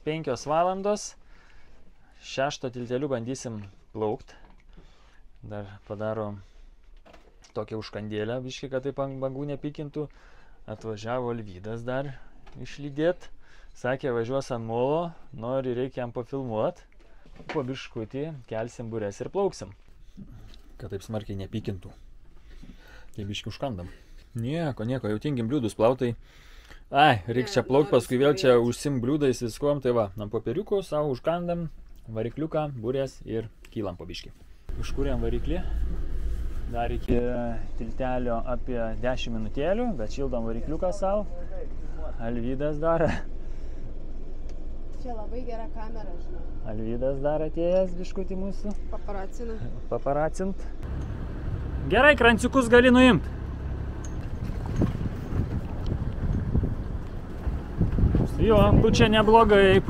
5 valandos. 6 tilteliu bandysim plaukt. Dar padaro tokią užkandėlę, biškį, kad taip ant bangų nepykintų. Atvažiavo Alvydas dar išlydėt. Sakė, važiuos ant molo, nori, reikia jam pafilmuot. Po biškutį kelsim burės ir plauksim. Kad taip smarkiai nepykintų. Tai biškį užkandam. Nieko, jau tingim bliūdus plautai. Ai, reikia čia plaukt, paskui vėl čia užsim bliūdais viskuom. Tai va, ant popieriukų savo užkandam, varikliuką, burės ir kylam po biškį. Užkūrėm variklį. Dar iki tiltelio apie 10 minutėlių, bet šildom varikliuką savo. Alvydas dar. Čia labai gera kamera, žinau. Alvydas dar atėjęs biškutį mūsų. Paparacint. Gerai, kranciukus gali nuimt. Jo, pučia neblogai.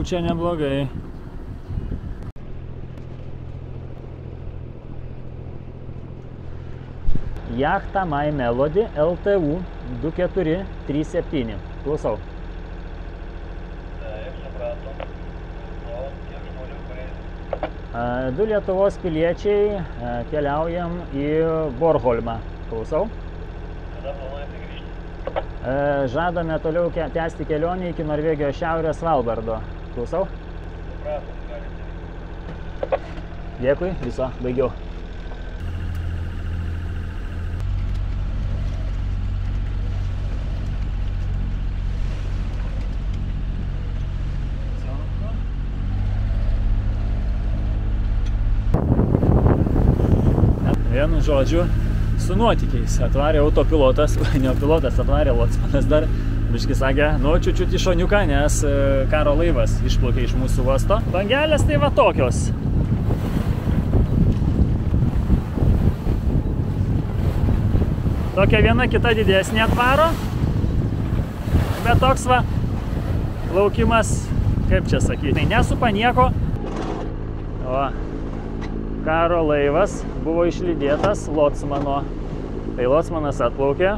Jachta My Melody LTU 2437. Klausau. Taip, supratom. O, kiek žmonių praeis? 2 Lietuvos piliečiai keliaujam į Bornholmą. Klausau. Kada planuojate grįžti? Žadame toliau tęsti kelionę iki Norvegijos šiaurės Svalbardo. Klausau. Supratom, galite vykti. Dėkui, viso, baigiau. Vienu žodžiu, su nuotykiais atvarė autopilotas, ne pilotas, atvarė lotsmanas dar. Biški sakė, nu, čiučiut į šoniuką, nes karo laivas išplaukė iš mūsų uosto. Bangelės tai va tokios. Tokia viena kita didesnė atvaro. Bet toks va, laukimas, kaip čia sakyti, nesupa nieko. O. Karo laivas buvo išlydėtas lotsmano. Tai lotsmanas atplaukė.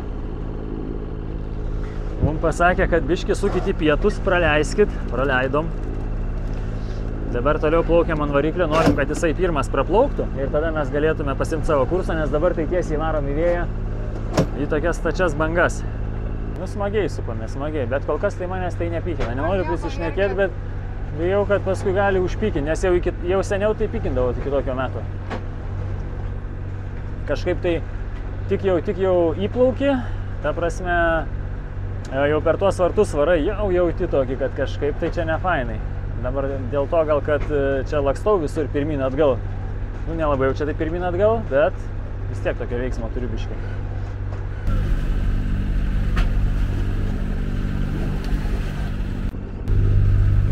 Mums pasakė, kad biški sukit į pietus, praleiskit. Praleidom. Dabar toliau plaukiam ant variklio, norim, kad jisai pirmas praplauktų. Ir tada mes galėtume pasimti savo kursą, nes dabar tai tiesiai varom į vėją į tokias stačias bangas. Nu, smagiai supame, smagiai. Bet kol kas tai manęs tai nepykina. Nenoriu prisišnekėti, bet bijau, kad paskui gali užpykinti, nes jau seniau tai pykindavo iki tokio meto. Kažkaip tai tik jau įplauki, ta prasme, jau per tuos vartus varai, jau jauti tokį, kad kažkaip tai čia ne fainai. Dabar dėl to gal, kad čia lakstau visur pirmin atgal. Nu, nelabai jau čia tai pirmin atgal, bet vis tiek tokio veiksmo turiu biškai.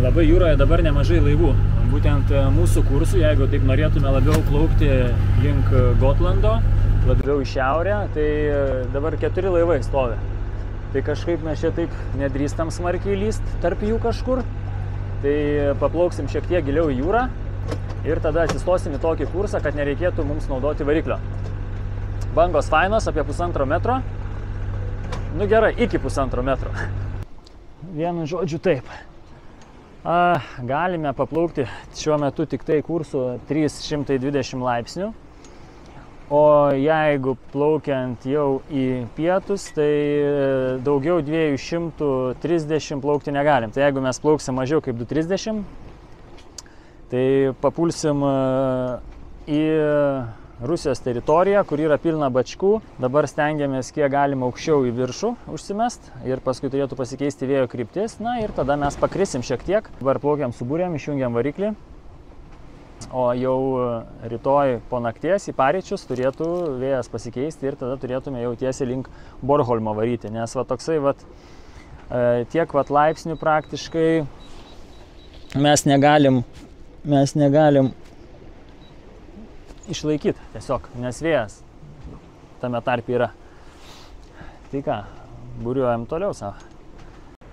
Labai jūroje dabar nemažai laivų. Būtent mūsų kursų, jeigu taip norėtume labiau plaukti link Gotlando, labiau į šiaurę, tai dabar 4 laivai stovi. Tai kažkaip mes čia taip nedrįstam smarkiai lyst tarp jų kažkur. Tai paplauksim šiek tiek giliau į jūrą ir tada atsistosim į tokį kursą, kad nereikėtų mums naudoti variklio. Bangos fainos, apie 1,5 metro. Nu gerai, iki 1,5 metro. Vienu žodžiu taip. Galime paplaukti šiuo metu tik tai kursų 320 laipsnių. O jeigu plaukiant jau į pietus, tai daugiau 230 plaukti negalim. Tai jeigu mes plauksim mažiau kaip 230, tai papulsim į Rusijos teritoriją, kur yra pilna bačkų. Dabar stengiamės kiek galima aukščiau į viršų užsimest ir paskui turėtų pasikeisti vėjo kryptis. Na ir tada mes pakrisim šiek tiek. Dabar plaukiam su burėm, išjungiam variklį. O jau rytoj po nakties į paryčius turėtų vėjas pasikeisti ir tada turėtume jau tiesiai link Bornholmo varyti. Nes va toksai va tiek va laipsnių praktiškai mes negalim išlaikyti tiesiog, nes vėjas tame tarpe yra. Tai ką, buriuojam toliau savo.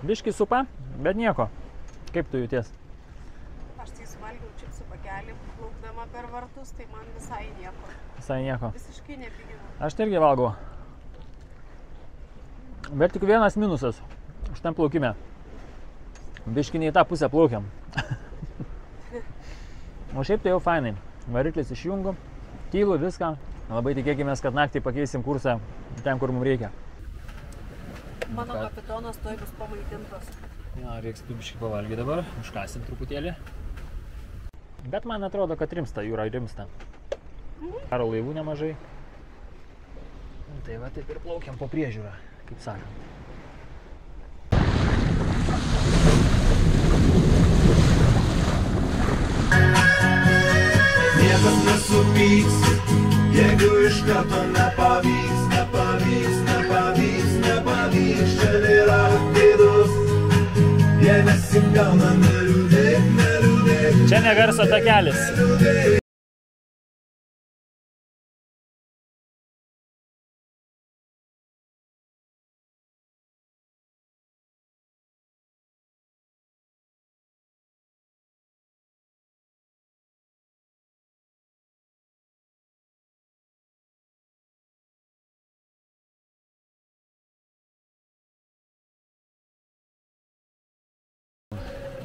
Biški supa, bet nieko. Kaip tu jauties? Aš tai suvalgiau čipsų pakelį, plaukdama per vartus, tai man visai nieko. Visai nieko. Visiškai nepykinu. Aš tai irgi valgau. Bet tik vienas minusas šitam plaukime. Biški ne į tą pusę plaukiam. O šiaip tai jau fainai. Variklis išjungu, tylu viską. Labai tikėkimės, kad naktį pakeisim kursą ten, kur mums reikia. Mano kapitonas toj bus pamaitintas. Ja, reiks biškį pavalgyti dabar, užkasim truputėlį. Bet man atrodo, kad rimsta, jūra rimsta. Karo laivų nemažai. Tai va taip ir plaukiam po priežiūrą, kaip sakant. Niekas nesupyks, jeigu iš karto nepavyks, čia nėra bėdos, jei nesigauna, neliūdėk. Čia ne garso takelis.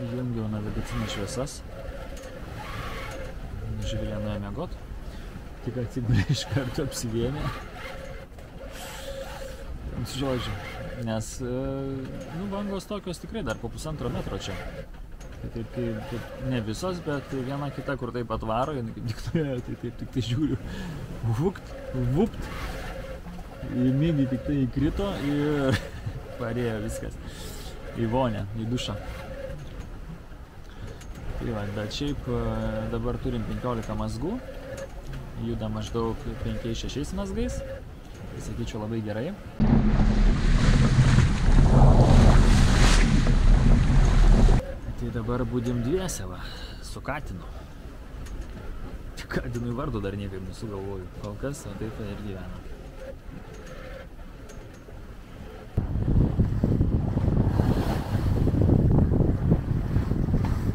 Įjungiau navigacinės šviesas. Živilė nuėjo miegot. Tik atsigulė iš karto apsivienė. Žodžiu, nes bangos tokios tikrai dar po 1,5 metro čia. Taip ne visos, bet viena kita, kur taip atvaro, diktuoja, tai taip tik tai žiūriu. Vupt. Įmigi tik tai įkrito ir parėjo viskas. Į vonę, į dušą. Tai va, bet šiaip dabar turim 15 mazgų, juda maždaug 5-6 mazgais, tai sakyčiau labai gerai. Tai dabar būdim dviese va, su Katinu. Katinui vardu dar niekaip nesugalvoju, kol kas, o taip ir gyvena.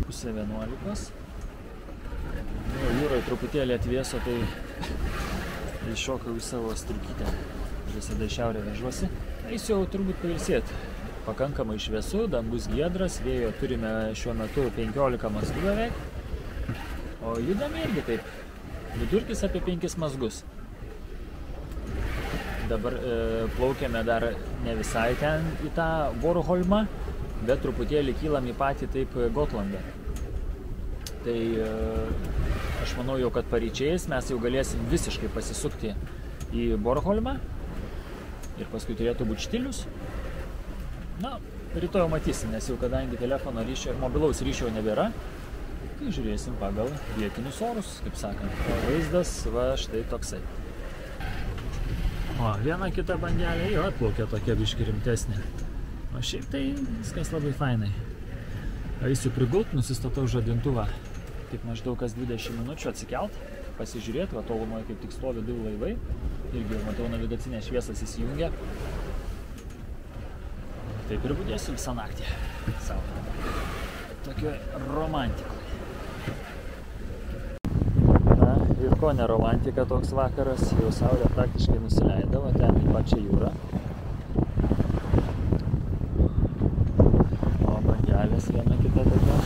Pusė 11. Jūroje truputėlį atvėso, tai iššokau į savo striukytę. Visada į šiaurę vežuosi. Eisiu jau turbūt pailsėti. Pakankamai šviesu, dangus giedras, vėjo turime šiuo metu 15 mazgų beveik. O judame irgi taip. Vidurkis apie 5 mazgus. Dabar plaukiame dar ne visai ten į tą Bornholmą, bet truputėlį kylam į patį taip Gotlandą. Tai aš manau jau, kad paryčiais mes jau galėsim visiškai pasisukti į Bornholmą ir paskui turėtų būti štilius. Na, rytoj jau matysim, nes jau kadangi telefono ryšio ir mobilaus ryšio nebėra, tai žiūrėsim pagal vietinius orus, kaip sakant. O vaizdas va štai toksai. O, viena kita bangelė jau atplaukė tokia biški rimtesnė. O šiaip tai viskas labai fainai. Eisiu prigult, nusistatau žadintuvą. Taip maždaug kas 20 minučių atsikelt, pasižiūrėti, va tolumoje kaip tik stovi 2 laivai. Irgi jau matau navigacinės šviesas įsijungia. Taip ir budėsiu visą naktį. Savo. Tokioj romantikoje. Na, ir ko ne romantika toks vakaras, jau saulė praktiškai nusileido, va ten į pačią jūrą. O bangelės viena kita tokia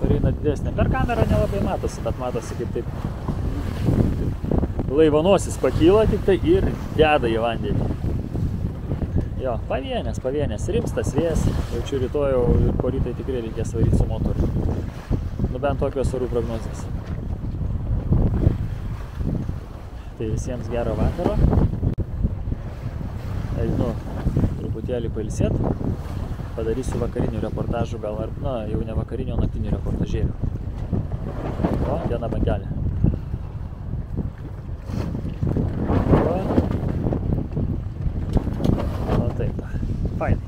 pareina didesnė. Per kamerą nelabai matosi, bet matosi kaip taip laivo nosis pakyla tik tai ir deda į vandenį. Jo, pavienės, rimstas vėjas. Jaučiu rytoj ir porytai tikrai reikės varyti su motoriu. Nu bent tokios orų prognozės. Tai visiems gero vakaro. Einu truputėlį pailsėti. Padarysiu vakarinių reportažų, gal ar, na, jau ne vakarinių, o naktinių reportažėlių. O, viena bangelė. O, taip, fainai.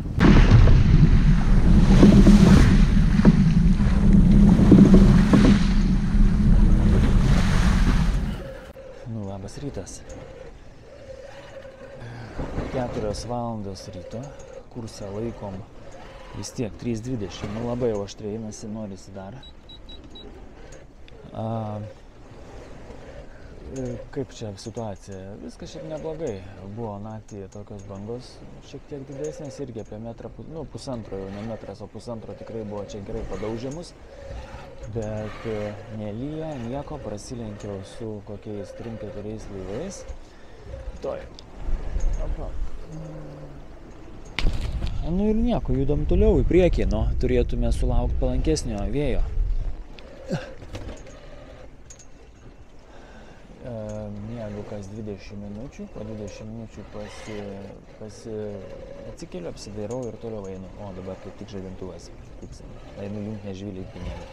Nu, labas rytas. 4 valandos ryto. Kursą laikom vis tiek 3:20, nu labai jau aštriai einasi, norisi dar. kaip čia situacija? Viskas šiaip neblogai. Buvo naktį tokios bangos šiek tiek didesnės, irgi apie metrą, pusantro, jau ne metras, o pusantro tikrai buvo čia gerai padaužiamus. Bet nelyja, nieko, prasilenkiau su kokiais 3-4 laivais. Toj. Nu ir nieko, judam toliau į priekį, turėtume sulaukti palankesnio vėjo. Miegu kas 20 minučių, po 20 minučių atsikeliu, apsidairau ir toliau einu. O dabar kaip tik žadintuvas. Einu jungti nežvilį į pinėlį.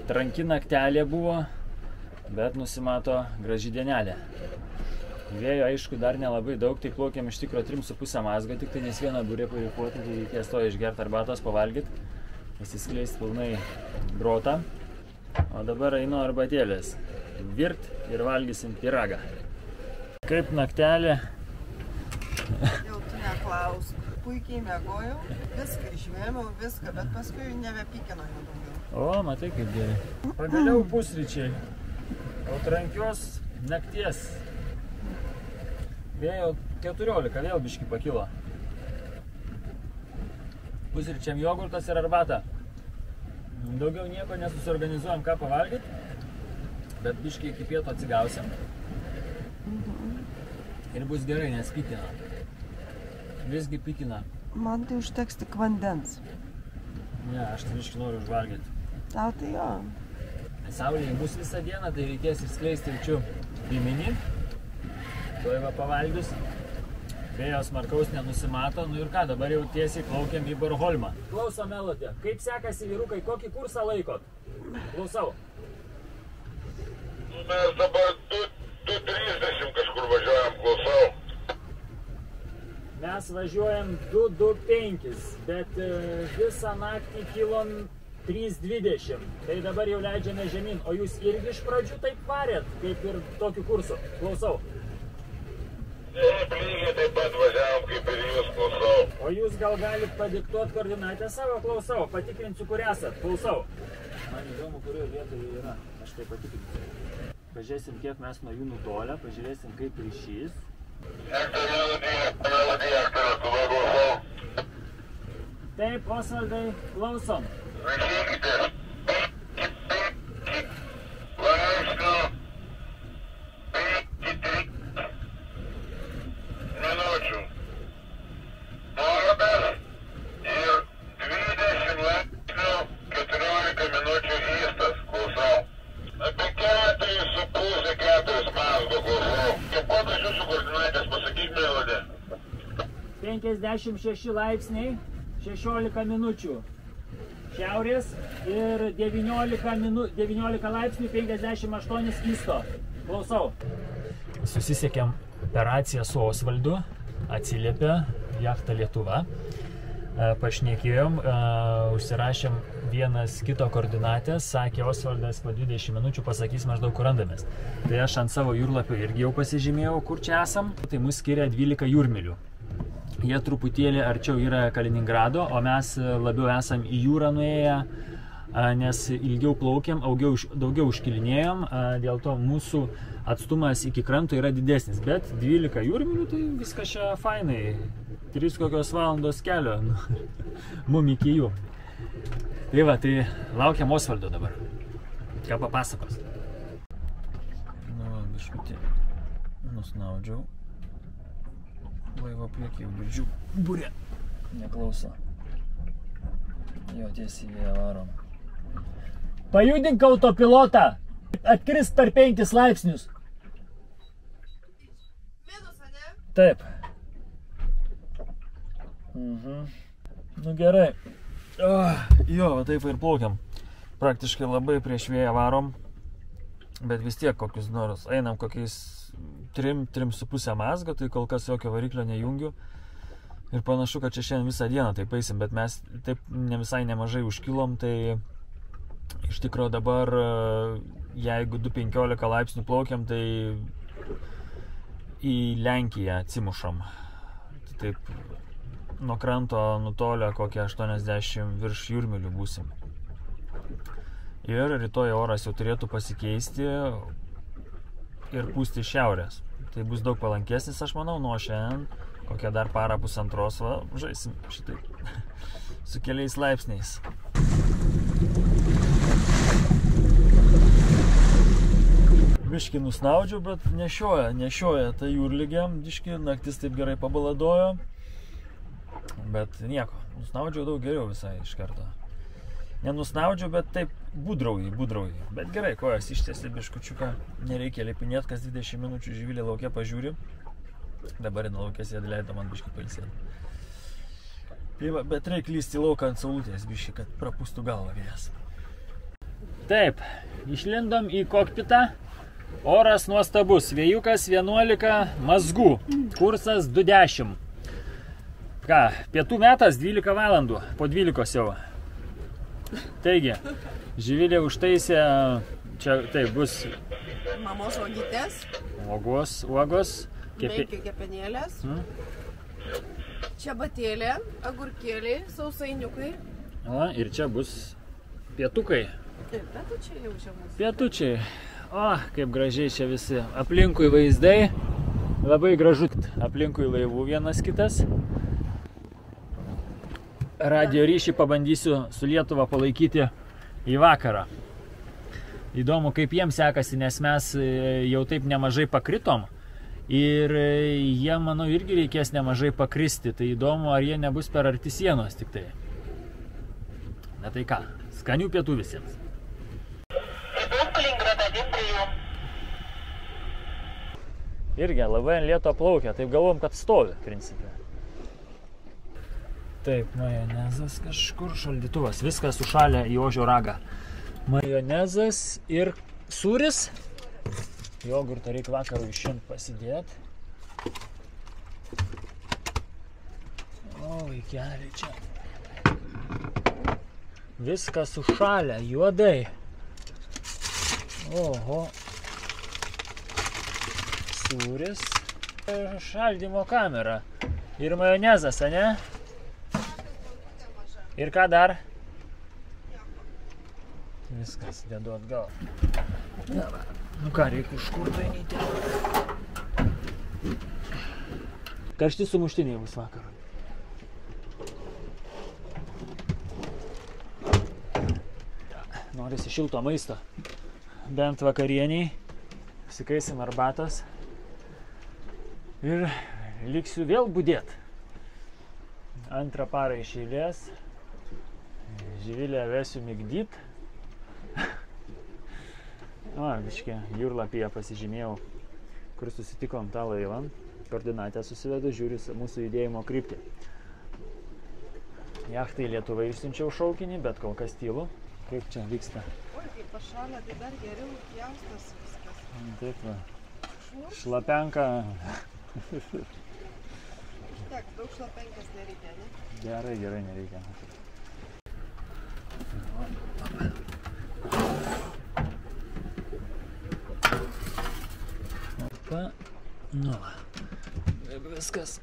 Tranki naktelė buvo, bet nusimato graži dienelė. Vėjo, aišku, dar nelabai daug, tai plaukiam iš tikro 3,5 mazgo, tik tai nes vieną burę paripuoti, tai reikės to išgerti arbatos, pavalgyti, pasiskleisti pilnai brotą. O dabar einu arbatėlės, virt ir valgysim pyragą. Kaip naktelė? Jau tu neklausk, puikiai miegojau, viską išvėmiau, viską, bet paskui nebepykino jau daugiau. O, matai kaip gerai. Pagaliau pusryčiai, o trankios nakties. Vėjo 14, vėl biškį pakilo. Pusryčiam jogurtas ir arbata. Daugiau nieko nesusiorganizuojam, ką pavalgyti, bet biškį iki pietų atsigausim. Ir bus gerai, nes pykina. Visgi pykina. Man tai užteks tik vandens. Ne, aš tai biškį noriu užvalgyti. Tau tai jo. Saulėje bus visą dieną, tai reikės išskleisti jaučiu piminį. Tuoj va pavalgius, vėjo smarkaus nenusimato, nu ir ką, dabar jau tiesiai plaukiam į Bornholmą. Klausom, Melodė, kaip sekasi vyrukai, kokį kursą laikot? Klausau. Mes dabar 2.30 kažkur važiuojam, klausau. Mes važiuojam 2.25, bet visą naktį kilom 3.20, tai dabar jau leidžiame žemyn, o jūs irgi iš pradžių taip varėt, kaip ir tokiu kursu. Klausau. Taip, lygiai taip pat važiavom kaip ir jūs, klausau. O jūs gal galit padiktuoti koordinatę savo, klausau, patikrinsiu, kur esat, klausau. Man įdomu, kurioje vietoje yra, aš tai patikrinsiu. Pažiūrėsim, kiek mes nuo jų nutolę, pažiūrėsim, kaip ryšys. Melodija, klausau. Taip, Osvaldai, klausom. Rašykite. Laipsnių. 53 minučių. Nordas ir 20 laipsnių 14 minučių įstas, klausau. Apie 4,5-4 mazgo, klausau. Kokios jūsų koordinatės, pasakyk, Melodė. 56 laipsniai, 16 minučių. Šiaurės ir 19 laipsnių, 58 įsto. Klausau. Susisiekėm operaciją su Osvaldu, atsiliepė jachta Lietuva. Pašnekėjom, užsirašėm vienas kito koordinatės, sakė Osvaldas po 20 minučių pasakys maždaug kur randamės. Tai aš ant savo jūrlapio irgi jau pasižymėjau, kur čia esam. Tai mus skiria 12 jūrmilių. Jie truputėlį arčiau yra Kaliningrado, o mes labiau esam į jūrą nuėję, nes ilgiau plaukiam, daugiau užkilinėjom, dėl to mūsų atstumas iki kranto yra didesnis, bet 12 jūrmilių tai viskas čia fainai, 3 kokios valandos kelio mum iki jų. Tai va, tai laukiam Osvaldo dabar, ką papasakos. Nu, biškutį nusnaudžiau. Laivo priekį jau girdžiu burę. Neklauso. Jo tiesiai vėją varom. Pajudink autopilotą! Atkrist per 5 laipsnius. Minusą, ne? Taip. Nu gerai. Jo, va taip ir plaukiam. Praktiškai labai prieš vėją varom. Bet vis tiek kokius nors. Einam kokiais 3,5 mazgo, tai kol kas jokio variklio nejungiu. Ir panašu, kad čia šiandien visą dieną taip eisim, bet mes taip ne visai nemažai užkilom, tai iš tikro dabar, jeigu 2,15 laipsnių plaukiam, tai į Lenkiją atsimušam. taip nuo kranto nutolę kokie 80 virš jūrmylių būsim. Ir rytoj oras jau turėtų pasikeisti ir pūsti iš šiaurės. Tai bus daug palankesnis, aš manau, nuo šiandien, kokią dar parą pusantros, va, žaisim šitai su keliais laipsniais. Biškį nusnaudžiau, bet nešioja ta jūrligė, biškį naktis taip gerai pabaladojo. Bet nieko, nusnaudžiau daug geriau visai iš karto. Nenusnaudžiau, bet taip būdrauji. Bet gerai, kojas ištiesi biškučiuką, nereikia lipinėti, kas 20 minučių Živilė lauke pažiūri. Dabar jinai lauke sėdi, leido man biškį pailsėti. Tai va, bet reikia lysti lauką ant saulutės biškį, kad prapūstų galvą vėjas. Taip, išlindom į kokpitą. Oras nuostabus, vėjukas 11 mazgų, kursas 20. Ką, pietų metas 12 valandų, po 12 jau. Taigi, Živilė užtaisė, čia taip bus Mamos uogytės. Uogos. Menkių kepenėlės. Čia batėlė, agurkėliai, sausainiukai. O, ir čia bus pietukai. Taip, pietučiai jau čia mūsų. Pietučiai. O, kaip gražiai čia visi. Aplinkui vaizdai. Labai gražu. Aplinkui laivų vienas kitas. Radio ryšį pabandysiu su Lietuva palaikyti į vakarą. Įdomu, kaip jiems sekasi, nes mes jau taip nemažai pakritom. Ir jie, manau, irgi reikės nemažai pakristi. Tai įdomu, ar jie nebus per arti sienos tik tai. Na tai ką, skanių pietų visiems. Irgi labai ant lėto plaukia, taip galvom, kad stovi, principė. Taip, majonezas kažkur, šaldytuvas, viskas sušalę į ožio ragą. Majonezas ir sūris. Jogurtą reikia vakarų išimti pasidėti. O, vaikeliai čia. Viskas sušalę, juodai. Oho. Sūris. Šaldymo kamera. Ir majonezas, ane? Ir ką dar? Viskas, dedu atgal. Nu ką, reikia užkurtainyti. Karšti sumuštiniai bus vakarui. Norisi šilto maisto. Bent vakarieniai. Sikaisim arbatos. Ir liksiu vėl budėt. Antrą parą iš eilės. Živilę vesiu migdyt. O, biškė, jūrlapyje pasižymėjau, kur susitikom tą laivą. Koordinatę susivedu, žiūriu mūsų judėjimo kryptį. Jachtai Lietuvai išsiunčiau šaukinį, bet kol kas tylu. Kaip čia vyksta? Oi, kaip pašalė, tai dar geriau pjaustas viskas. Taip va. Šlapenka. Tiek, daug šlapenkės nereikia, ne? Gerai, nereikia. Opa, nu, viskas.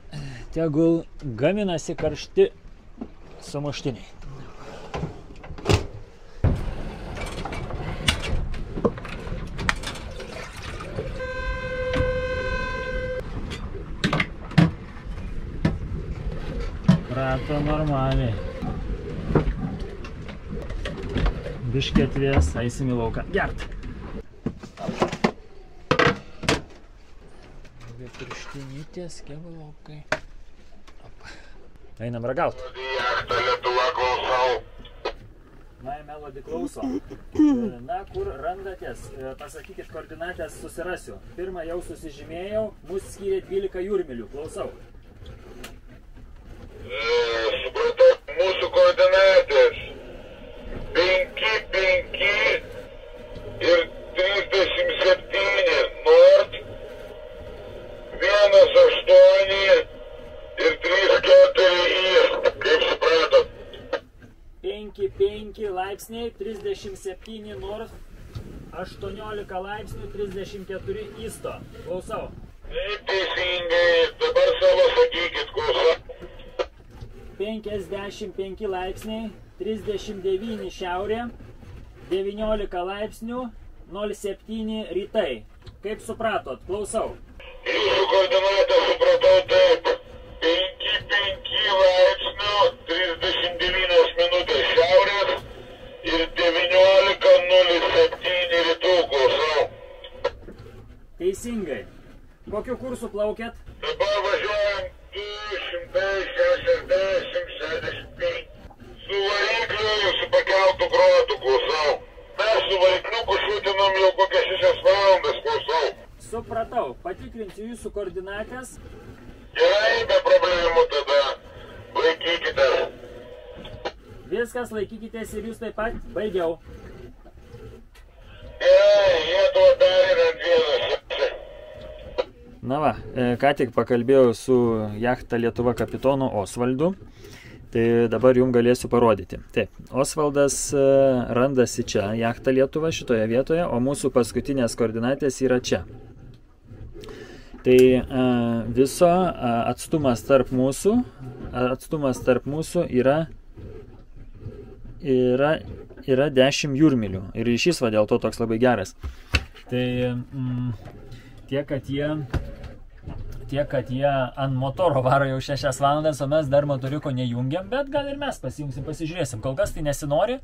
Tegul gaminasi karšti sumuštiniai. Prato normaliai. Biškį atvės, eisim į lauką. Gert! Pirštinytės, kevalaukai. Einam ragaut. Jachta Lietuva, klausau. Na, Melody klauso. Na, kur randatės? Pasakykit koordinatės, susirasiu. Pirmą jau susižymėjau, mūsų skyrė 12 jūrmylių. Klausau. Supratau, mūsų koordinatės 5 ir 37 nord, 1,8 ir 3,4 east, kaip supratot. 5 laipsniai, 37 nord, 18 laipsnių, 34 easto. Klausau. Teisingai, dabar savo sakykit, klausau. 55 laipsniai, 39 šiaurė, 19 laipsnių, 07 rytai. Kaip supratot? Klausau. Jūsų koordinatą supratau taip. 5 laipsnių, 39 minutės šiaurės ir 19:07 rytų. Klausau. Teisingai. Kokiu kursu plaukėt? Dabar važiuojam 260-65. Su varikliu, su pakeltu grotu. Klausau. Mes su varikliuku šūtinam jau kokias 6 valandas. Klausau. Supratau. Patikrinsiu jūsų koordinatės. Gerai, be problemų tada. Laikykitės. Viskas, laikykitės ir jūs taip pat. Baigiau. Gerai, jie tuo dar yra vienas. Na va, ką tik pakalbėjau su jachta Lietuva kapitonu Osvaldu. Tai dabar jums galėsiu parodyti. Taip, Osvaldas randasi čia, jachta Lietuva šitoje vietoje, o mūsų paskutinės koordinatės yra čia. Tai viso atstumas tarp mūsų yra 10 jūrmilių. Ir ryšys va dėl to toks labai geras. Tai tiek, kad jie ant motoro varo jau 6 valandas, o mes dar motoriuko nejungiam, bet gal ir mes pasijungsim, pasižiūrėsim. Kol kas tai nesinori,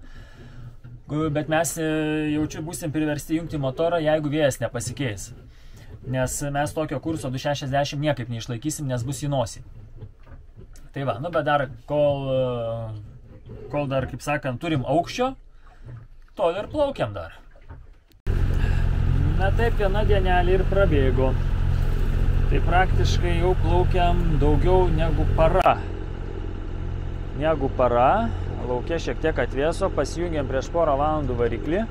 bet mes jaučiu būsim priversti jungti motorą, jeigu vėjas nepasikeis. Nes mes tokio kurso 260 niekaip neišlaikysim, nes bus į nosį. Tai va, nu bet dar, kol dar, kaip sakant, turim aukščio, tol ir plaukiam dar. Na taip, viena dienelė ir prabėgo. Tai praktiškai jau plaukiam daugiau negu para. Lauke šiek tiek atvėso, pasijungiam prieš porą valandų variklį,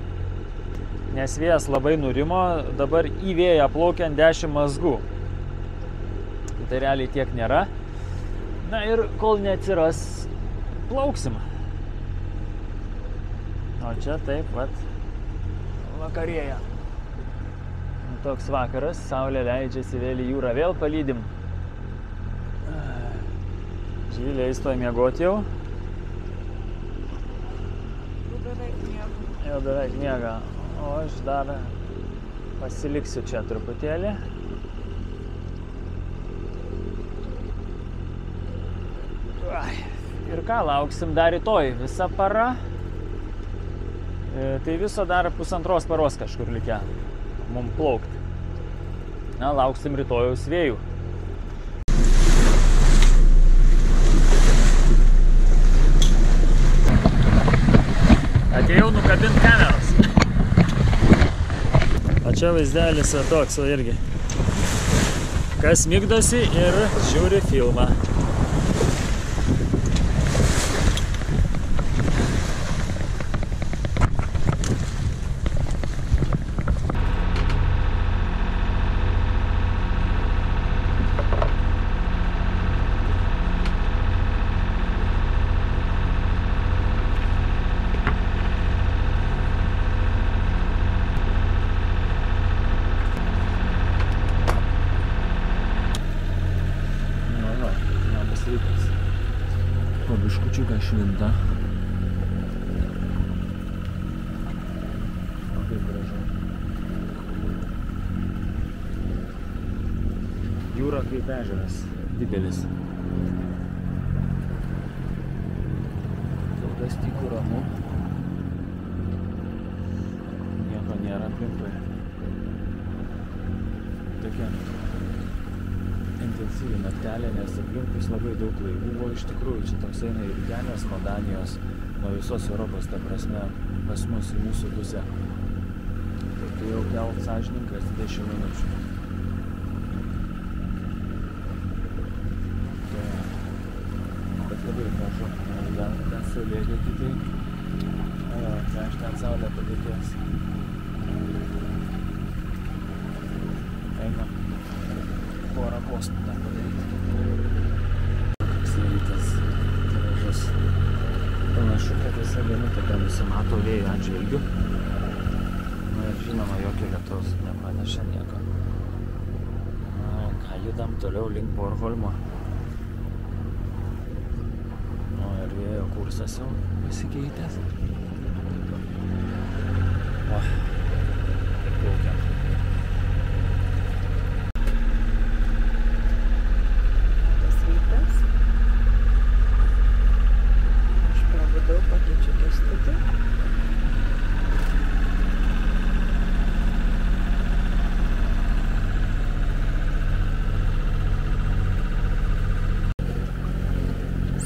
nes vėjas labai nurimo, dabar į vėją plaukiant 10 mazgų. Tai realiai tiek nėra. Na ir kol neatsiras, plauksim. O čia taip, vat, vakarėja. Toks vakaras, saulė leidžiasi vėl į jūrą, vėl palydim. Žilė įstoja miegoti jau. Jau beveik miega, o aš dar pasiliksiu čia truputėlį. Ir ką, lauksim dar rytoj, visa para. Tai viso dar 1,5 paros kažkur likę mums plaukti. Na, lauksim rytojaus vėjų. Atėjau nukabint kameras. O čia vaizdelis toks, o irgi. Kas migdosi ir žiūri filmą. Po biškučiuką švinta. Labai gražu. Jūra kaip ežeras, didelis. Kol stykų ramu. Nieko nėra aplinkui. Tokia intensyvi naktelė, nes aplinkui labai daug laivų buvo iš tikrųjų. Čia toks eina ir Danijos, nuo Danijos, nuo visos Europos, ta prasme, pas mus į mūsų pusę. Tai jau kelt sąžininkas 20 minučių. Bet labai gražu. Ten saulėlydį tai. Tai aš ten saulę padėkės. Eina. Porą postų dar padaryti. Koks rytas gražus. Panašu, kad visą dieną tokia nusimato vėjo atžvilgių. Na ir žinoma, jokio lietaus nepraneša nieko. Na, ką judam toliau link Bornholmo. oras jau pasikeitęs. O, taip plaukiam. Tas rytas. Aš prabudau, pakeičiu Kęstutį.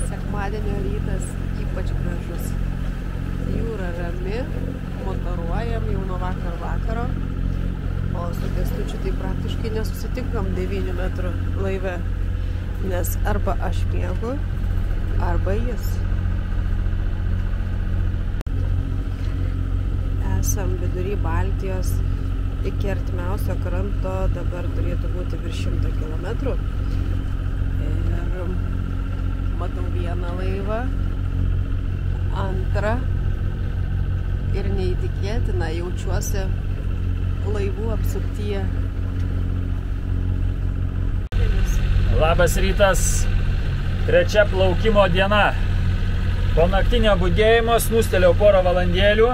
Sekmadienio rytas ypač gražus. Jūra rami, motoruojam jau nuo vakaro, o su Kęstučiu tai praktiškai nesusitinkam 9 metrų laive, nes arba aš miegu, arba jis. Esam vidury Baltijos, iki artimiausio kranto dabar turėtų būti virš 100 kilometrų. Ir matau vieną laivą, antrą ir neįtikėtina, jaučiuosi laivų apsuptyje. Labas rytas, trečia plaukimo diena. Po naktinio budėjimo snūstelėjau porą valandėlių.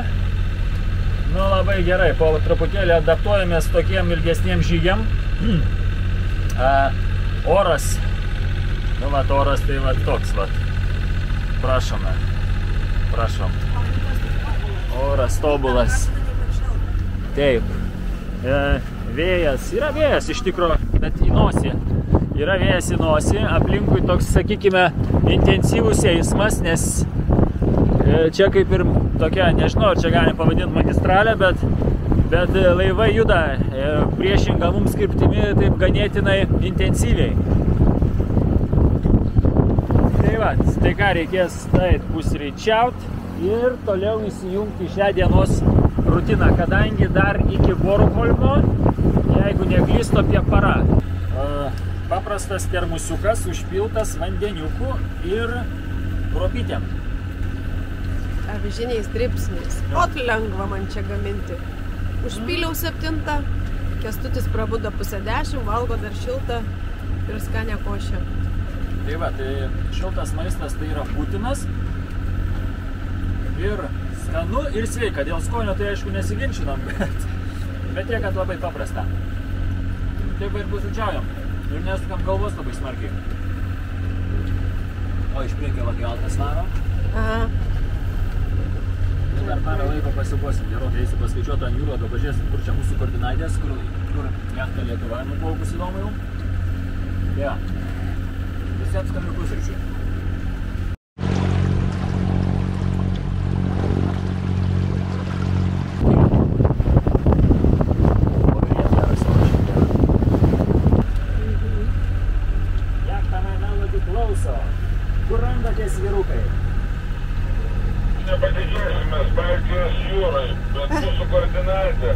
Nu, labai gerai, po truputėlį adaptuojamės tokiem ilgesniem žygiam. Oras. Nu, vat oras tai vat toks, vat. Prašome. Prašom. Oras tobulas. Taip. Vėjas. Yra vėjas iš tikro, bet į nosį. Yra vėjas į nosį. Aplinkui toks, sakykime, intensyvus eismas, nes čia kaip ir tokia, nežinau, ar čia galim pavadinti magistralę, bet laivai juda priešinga mums kryptimi taip ganėtinai intensyviai. Tai ką reikės pusryčiaut ir toliau įsijungti šią dienos rutiną, kadangi dar iki Bornholmo, jeigu neklystu, apie parą. Paprastas termusiukas užpiltas vandeniuku ir kruopytėm. Avižiniais dribsniais. Ot lengva man čia gaminti. Užpyliau 7, Kęstutis prabudo 9:30, valgo dar šiltą ir skanę košę. Tai va, tai šiltas maistas tai yra būtinas ir skanu ir sveika. Dėl skonio tai aišku nesiginčinam, bet tiek, kad labai paprasta. Taip ir pusryčiaujam ir nesukam galvos labai smarkiai. O iš priekio keltas varo. Aha. Dar parą laiko pasibuosim, gerokai eisiu paskaičiuoti ant jūro, dabar pažiūrėsim, kur čia mūsų koordinatės, kur jachta Lietuva nuplaukus įdomu jau. Ja. Visiems skanių pusryčių. Jachta Melody klauso. Kur randatės vyrukai? Nepatikėsime Baltijos jūrai, bet mūsų koordinatė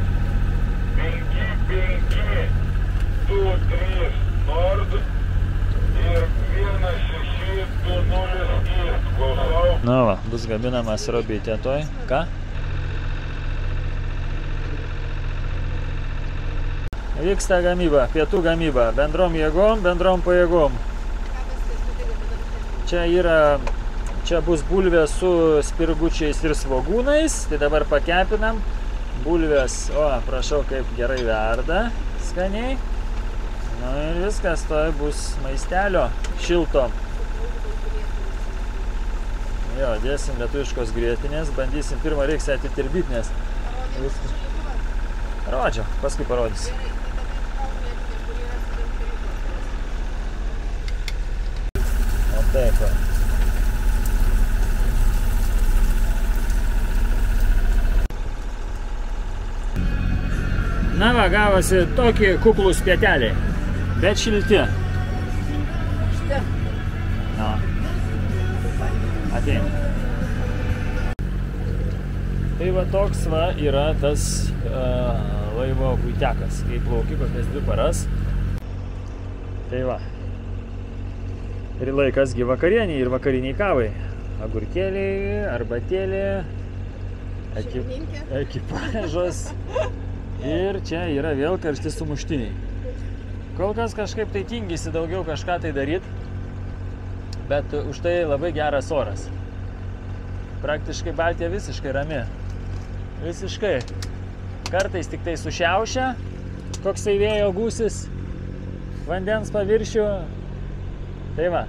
5-5-2-3 Nord ir 1-6-2-0 East. Klausau. Nu va, bus gaminamas robytė toj. Ką? Vyksta gamyba, pietų gamyba. Bendrom jėgom, bendrom pajėgom. Čia bus bulvės su spirgučiais ir svogūnais, tai dabar pakepinam. Bulvės, o, prašau, kaip gerai verda, skaniai. Nu ir viskas, to bus maistelio šilto. Jo, dėsim lietuviškos grietinės, bandysim pirmą reiks atitirbyt, nes viskas. Rodžiau, paskui parodysiu. O taip, va. Na va, gavosi tokie kuklūs pieteliai, bet šilti. Na, ateina. Tai va toks va yra tas laivo buitekas, kai plauki kokias 2 paras. Tai va. Ir laikas gi vakarieniai ir vakariniai kavai. Agurkėliai, arbatėlė, ekipažas. Ir čia yra vėl karšti sumuštiniai. Kol kas kažkaip tai tingisi daugiau kažką tai daryti, bet už tai labai geras oras. praktiškai Baltija visiškai rami. Visiškai. Kartais tik tai sušiaušia, koksai vėjo gūsis, vandens paviršių. Tai va,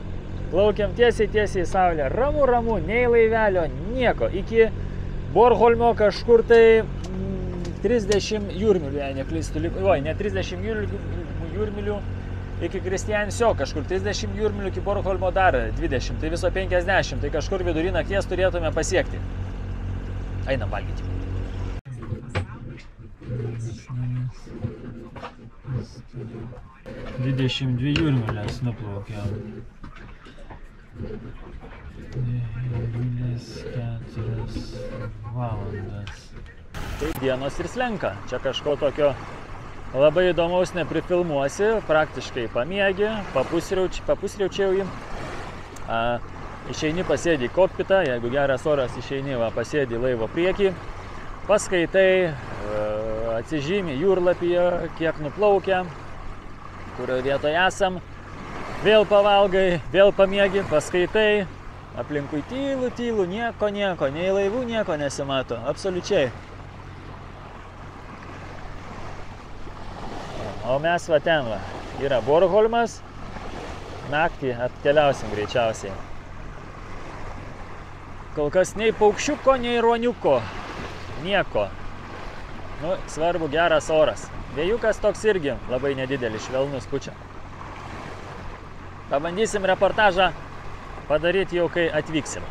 plaukiam tiesiai į saulę. Ramu, ramu, nei laivelio, nieko. Iki Bornholmo kažkur tai 30 jūrmilių, jei neklystu. Oi, ne 30 jūrmilių iki Kristiansio, kažkur 30 jūrmilių iki Bornholmo dar 20, tai viso 50, tai kažkur vidury nakties turėtume pasiekti. Einam valgyti. 22 jūrmilės nuplaukiam. 4 valandas. Tai dienos ir slenka. Čia kažko tokio labai įdomaus neprifilmuosi. Praktiškai pamiegi, papusriaučiau jį. Išeini pasėdi į kokpitą, jeigu geras oras išeini, pasėdi laivo priekį. Paskaitai, atsižymi jūrlapyje, kiek nuplaukia, kurioje vietoje esam. Vėl pavalgai, vėl pamiegi, paskaitai. Aplinkui tylu, nieko, nei laivų nieko nesimato, absoliučiai. O mes va ten va, yra Bornholmas, naktį atkeliausim greičiausiai. Kol kas nei paukščiuko, nei ruoniuko, nieko. Nu, svarbu geras oras. Vėjukas toks irgi labai nedidelis, švelnus pučia. Pabandysim reportažą padaryti jau, kai atvyksim.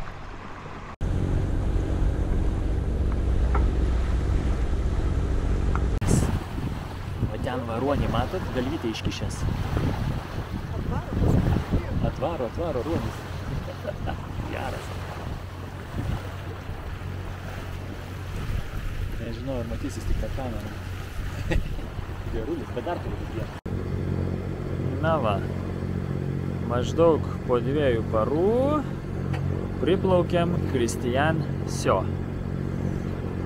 O ten va ruonį, matot, galvytė iškišęs. Atvaro ruonis. Geras. Nežinau, ar matysis tik per kamerą. Gerulis, bet dar turi būti vienas. Na va. Maždaug po 2 parų priplaukiam Kristiansio.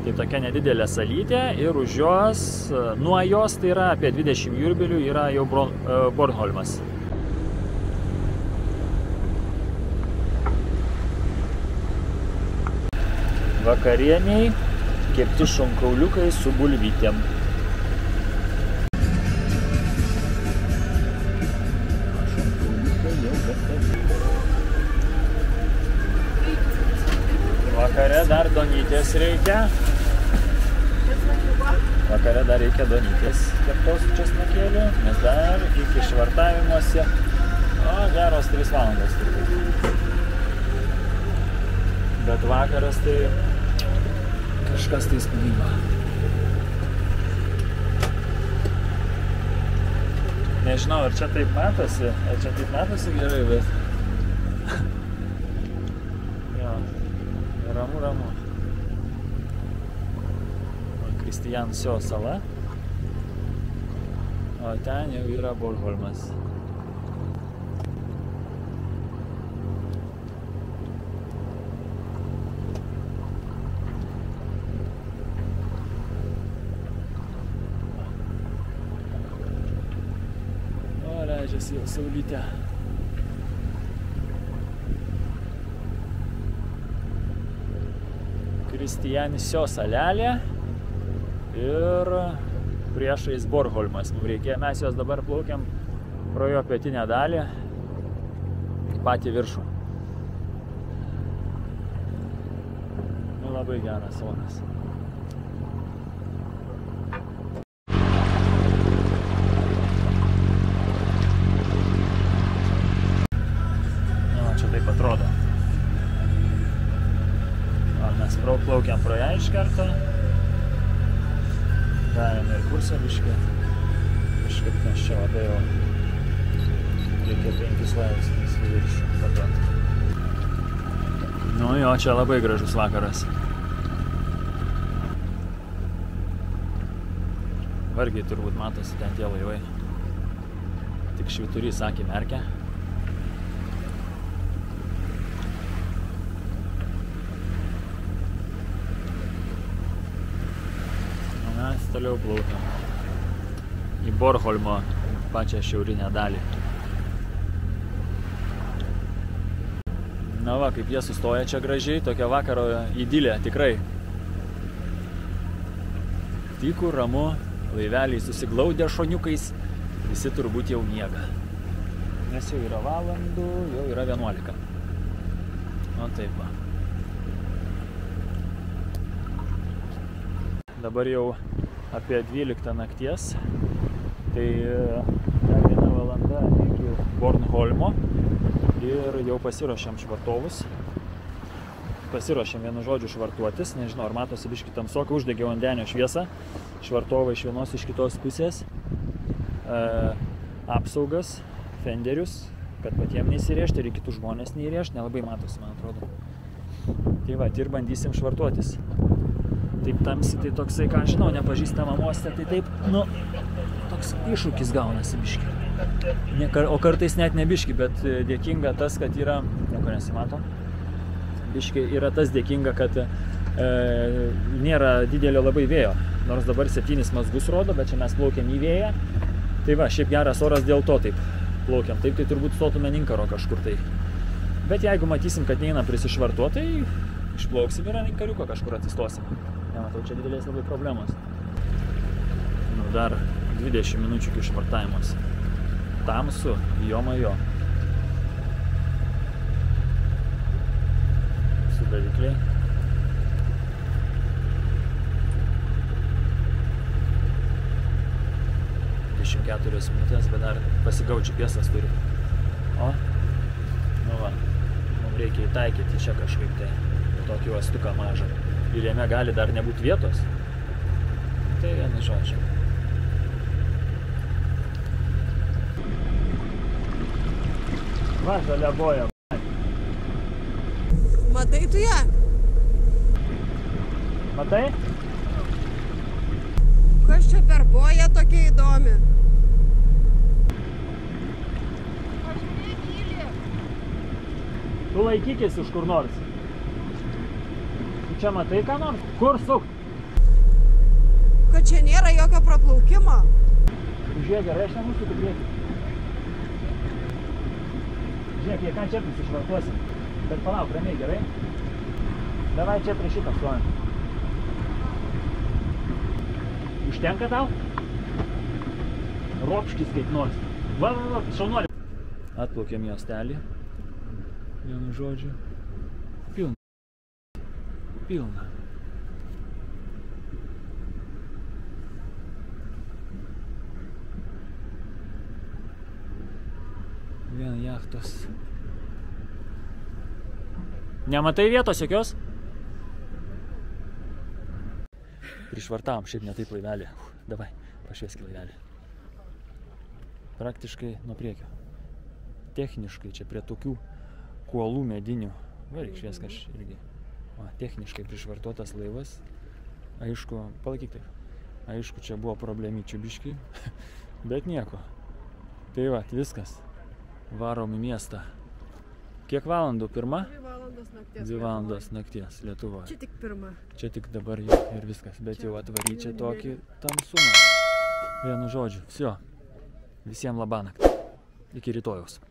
Tai tokia nedidelė salytė ir už jos, nuo jos, tai yra apie 20 jūrmilių, yra jau Bornholmas. Vakarieniai kepti šonkauliukai su bulvytėm. Vakare dar donytės reikia. Vakare dar reikia donytės keptos česnakėlių, nes dar iki švartavimuose geros 3 valandos turbūt. Bet vakaras tai kažkas tai įspūdingo. Nežinau, ar čia taip matosi gerai, bet... Ramu. Kristiansio sala. O ten jau yra Bornholmas. O, leidžiasi jau saulytė. Kristiansio salelė ir priešais Bornholmas. Mes jos dabar plaukiam pro jo pietinę dalį į patį viršų. Labai geras oras. Čia taip atrodo. Mes plaukiam pro ją iš karto. Darėm ir kursą biškį. Kažkaip mes čia labai jau reikia 5 laipsnius į viršų paduoti. Nu jo, čia labai gražus vakaras. Vargiai turbūt matosi ten tie laivai. Tik švyturys akį merkia. Mes toliau plaukiam į Bornholmo pačią šiaurinę dalį. Na va, kaip jie sustoja čia gražiai, tokia vakaro idilė, tikrai. Tyku, ramu, laiveliai susiglaudę šoniukais, visi turbūt jau miega. Nes jau yra valandų, jau yra 11. O taip va. Dabar jau apie 12 nakties, tai dar 1 valanda iki Bornholmo ir jau pasiruošėm švartovus. Pasiruošėm vienu žodžiu švartuotis, nežinau, ar matosi biškį tamsokai, uždegiau vandenio šviesą, švartovą iš vienos iš kitos pusės, apsaugas, fenderius, kad patiem neįsirėžti ir kitus žmonės neįrėžti, nelabai matosi, man atrodo. Tai va, ir bandysim švartuotis. Taip tamsi, tai toksai, ką žinau, nepažįstama uoste, tai taip, nu, toks iššūkis gaunasi biškį. O kartais net ne biškį, bet dėkinga tas, kad yra, nieko nesimato, biškį yra tas dėkinga, kad nėra didelio labai vėjo. Nors dabar 7 mazgus rodo, bet čia mes plaukiam į vėją. Tai va, šiaip geras oras dėl to taip plaukiam. Taip tai turbūt stotume Inkaro kažkur tai. Bet jeigu matysim, kad neina prisišvartuot, tai išplauksim ir ant Inkariuko kažkur atsistosim. Nematau, čia didelės labai problemos. Nu, dar 20 minučių iki švartavimas. Tamsu, jo. Sudavikliai. 24 minutės, bet dar pasigau GPS-as turi. O, nu va, mums reikia įtaikyti čia kažkaip tai tokį uostuką mažą. Ir jame gali dar nebūti vietos. Tai vienu žodžiu. Va, žalia boja. Matai tu ją? Matai? Kas čia per boja tokia įdomi? Tu laikykis iš kur nors. Tu čia matai ką nors? Kur sukt? Kad čia nėra jokio praplaukimo. Žiūrėk, gerai, aš nemusiu tik priekį. Žiūrėk, jie ką čia prisišvartuosim. Bet palauk, ramiai, gerai? Davai čia prie šitą stovim. Užtenka tau? Ropškis kaip nors. Va, šaunuolį. Atplaukėm į ostelį. Vienu žodžiu. Pilna. Vien jachtos. Nematai vietos jokios? Prišvartavom, šiaip ne taip laivelį. Davai, pašvieski laivelį. Praktiškai nuo priekio. Techniškai čia prie tokių kuolų medinių. Varyk šviesk aš irgi. O, techniškai prišvartuotas laivas. Aišku, palaikyk taip. Aišku, čia buvo problemyčių biškiai. Bet nieko. Tai va, viskas. Varom į miestą. Kiek valandų? Pirma? 2 valandos nakties. 2 valandos nakties Lietuvoje. Čia tik pirma. Čia tik dabar jau ir viskas. Bet jau atvary čia tokį tamsumą. Vienu žodžiu. Visio. Visiems labanakt. Iki rytojaus.